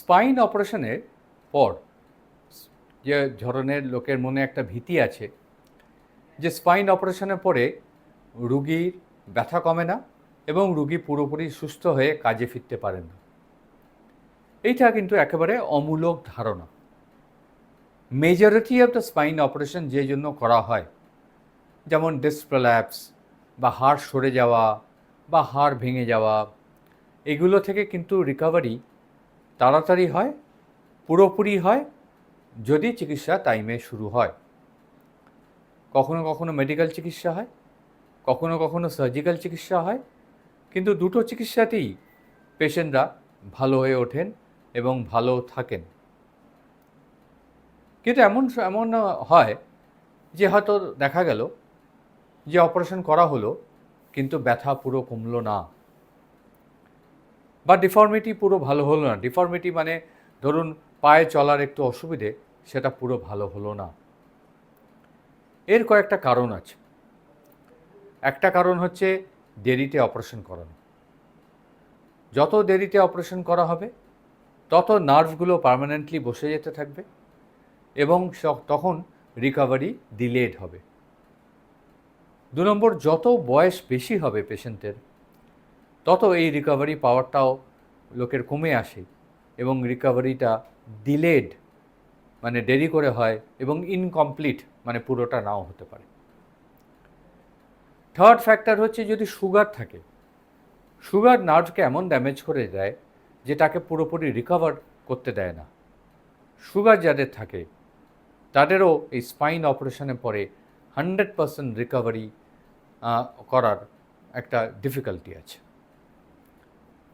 Spine অপারেশনের পর যে ধরনের লোকের মনে একটা ভীতি আছে যে স্পাইন অপারেশনের পরে রুগীর ব্যথা কমে না এবং রুগী পুরোপুরি সুস্থ হয়ে কাজে ফিরতে পারেন না। এইটা কিন্তু একেবারে অমূলক ধারণা। Majority of the spine operation যে জন্য করা হয়, যেমন ডিস্ক প্রোল্যাপস বা হাড় সরে যাওয়া বা হাড় ভেঙে যাওয়া, এগুলো থেকে কিন্তু রিকভারি তাড়াতাড়ি হয়, পুরোপুরি হয় যদি চিকিৎসা টাইমে শুরু হয়। কখনো কখনো মেডিকেল চিকিৎসা হয়, কখনো কখনো সার্জিক্যাল চিকিৎসা হয়, কিন্তু দুটো চিকিৎসাতেই পেশেন্টরা ভালো হয়ে ওঠেন এবং ভালো থাকেন। কিন্তু এমন এমন হয় যে হয়তো দেখা গেল যে অপারেশন করা হলো কিন্তু ব্যথা পুরো কমলো না, বা ডিফর্মিটি পুরো ভালো হলো না। ডিফর্মিটি মানে ধরুন পায়ে চলার একটু অসুবিধে, সেটা পুরো ভালো হলো না। এর কয়েকটা কারণ আছে। একটা কারণ হচ্ছে দেরিতে অপারেশন করানো। যত দেরিতে অপারেশন করা হবে তত নার্ভগুলো পার্মানেন্টলি বসে যেতে থাকবে এবং তখন রিকভারি ডিলেড হবে। 2 নম্বর, যত বয়স বেশি হবে পেশেন্টের তত এই রিকভারি পাওয়ারটাও লোকের কমে আসে এবং রিকভারিটা ডিলেড মানে দেরি করে হয় এবং ইনকমপ্লিট মানে পুরোটা নাও হতে পারে। থার্ড ফ্যাক্টর হচ্ছে যদি সুগার থাকে, সুগার নার্ভকে এমন ড্যামেজ করে দেয় যে তাকে পুরোপুরি রিকভার করতে দেয় না। সুগার যাদের থাকে তাদেরও এই স্পাইন অপারেশনের পরে 100% রিকভারি করার একটা ডিফিকাল্টি আছে।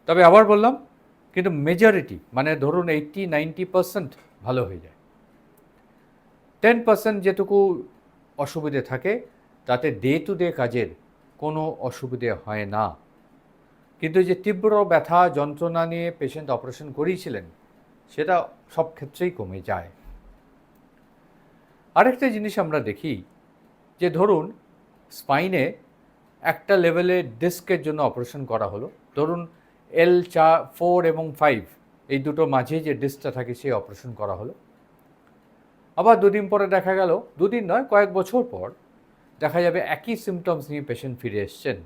তবে আবার বললাম, কিন্তু মেজরিটি মানে ধরুন 80-90% ভালো হয়ে যায়। 10% যেটুকু অসুবিধে থাকে তাতে ডে টু ডে কাজের কোনো অসুবিধে হয় না, কিন্তু যে তীব্র ব্যথা যন্ত্রণা নিয়ে পেশেন্ট অপারেশন করিয়েছিলেন সেটা সব ক্ষেত্রেই কমে যায়। আরেকটা জিনিস আমরা দেখি যে ধরুন স্পাইনে একটা লেভেলে ডিস্কের জন্য অপারেশন করা হলো, ধরুন L4 এবং 5 এই দুটো মাঝে যে ডিস্কটা থাকে সেই অপারেশন করা হলো। আবার দুদিন পরে দেখা গেল, দুদিন নয় কয়েক বছর পর দেখা যাবে একই সিমটমস নিয়ে পেশেন্ট ফিরে এসছেন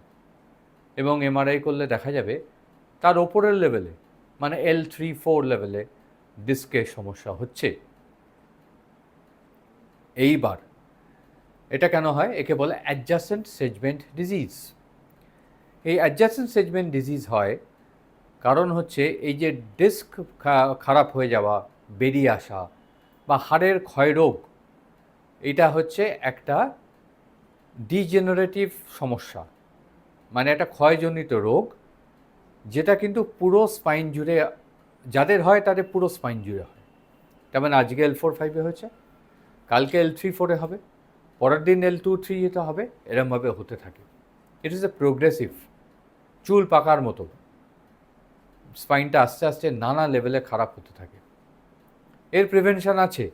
এবং এমআরআই করলে দেখা যাবে তার ওপরের লেভেলে মানে L3-4 লেভেলে ডিস্কের সমস্যা হচ্ছে। এইবার এটা কেন হয়? একে বলে অ্যাডজাসেন্ট সেগমেন্ট ডিজিজ। এই অ্যাডজাসেন্ট সেগমেন্ট ডিজিজ হয় কারণ হচ্ছে এই যে ডিস্ক খারাপ হয়ে যাওয়া, বেরিয়ে আসা বা হাড়ের ক্ষয়রোগ, এটা হচ্ছে একটা ডিজেনারেটিভ সমস্যা, মানে একটা ক্ষয়জনিত রোগ যেটা কিন্তু পুরো স্পাইন জুড়ে যাদের হয় তাদের পুরো স্পাইন জুড়ে হয়। তেমন আজকে L4-5 হয়েছে, কালকে L3-4 হবে, পরের দিন L2-3 হবে, এরমভাবে হতে থাকে। ইট ইজ এ প্রোগ্রেসিভ, চুল পাকার মতো স্পাইনটা আস্তে আস্তে নানা লেভেলে খারাপ হতে থাকে। এর প্রিভেনশন আছে,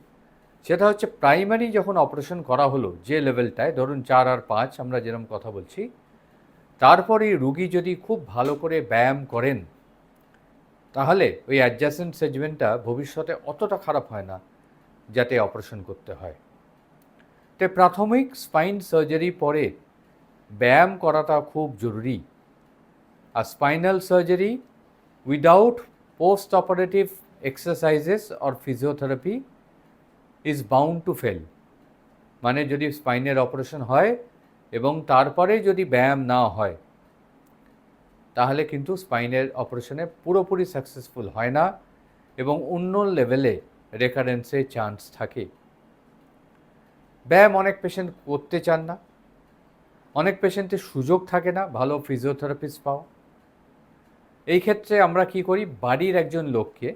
সেটা হচ্ছে প্রাইমারি যখন অপারেশন করা হলো যে লেভেলটায়, ধরুন 4 আর 5 আমরা যেরকম কথা বলছি, তারপরে রুগী যদি খুব ভালো করে ব্যায়াম করেন তাহলে ওই অ্যাডজাসেন্ট সেগমেন্টটা ভবিষ্যতে অতটা খারাপ হয় না যাতে অপারেশন করতে হয়। তাই প্রাথমিক স্পাইন সার্জারি পরে ব্যায়াম করাটা খুব জরুরি। আর spinal surgery without post operative exercises or physiotherapy is bound to fail. মানে যদি স্পাইনের অপারেশন হয় এবং তারপরে যদি ব্যায়াম না হয় তাহলে কিন্তু স্পাইনের অপারেশনে পুরোপুরি সাকসেসফুল হয় না এবং অন্য লেভেলে রেকারেন্সের চান্স থাকে। ব্যায়াম অনেক পেশেন্ট করতে চান না, অনেক পেশেন্টের সুযোগ থাকে না ভালো ফিজিওথেরাপিস্ট পাওয়া। এই ক্ষেত্রে আমরা কি করি, বাড়ির একজন লোককে,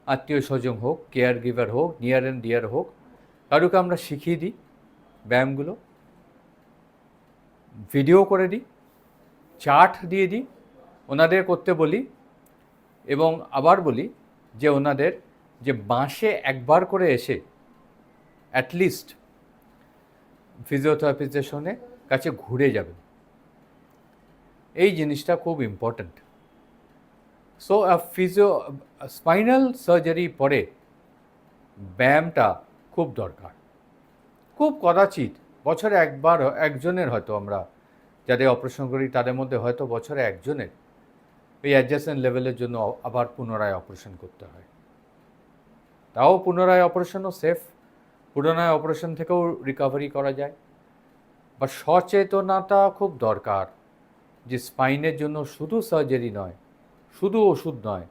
আত্মীয় স্বজন হোক, কেয়ার গিভার হোক, নিয়ার অ্যান্ড ডিয়ার হোক, কারুকে আমরা শিখিয়ে দিই ব্যায়ামগুলো, ভিডিও করে দিই, চার্ট দিয়ে দিই, ওনাদের করতে বলি এবং আবার বলি যে ওনাদের যে মাসে একবার করে এসে অ্যাটলিস্ট ফিজিওথেরাপিস্টের সঙ্গে কাছে ঘুরে যাবেন। এই জিনিসটা খুব ইম্পর্ট্যান্ট। সো স্পাইনাল সার্জারি পরে ব্যায়ামটা খুব দরকার, খুব কদাচিৎ বছরে একবার একজনের হয়তো আমরা যাদের অপারেশন করি তাদের মধ্যে হয়তো বছরে একজনের এই অ্যাডজাসেন্ট লেভেলের জন্য আবার পুনরায় অপারেশন করতে হয়। তাও পুনরায় অপারেশনও সেফ, পুনরায় অপারেশন থেকেও রিকভারি করা যায়। বা সচেতনতা খুব দরকার যে স্পাইনের জন্য শুধু সার্জারি নয়, শুধু ওষুধ নয়,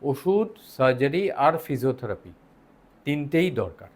ওষুধ, সার্জারি আর ফিজিওথেরাপি তিনটেই দরকার।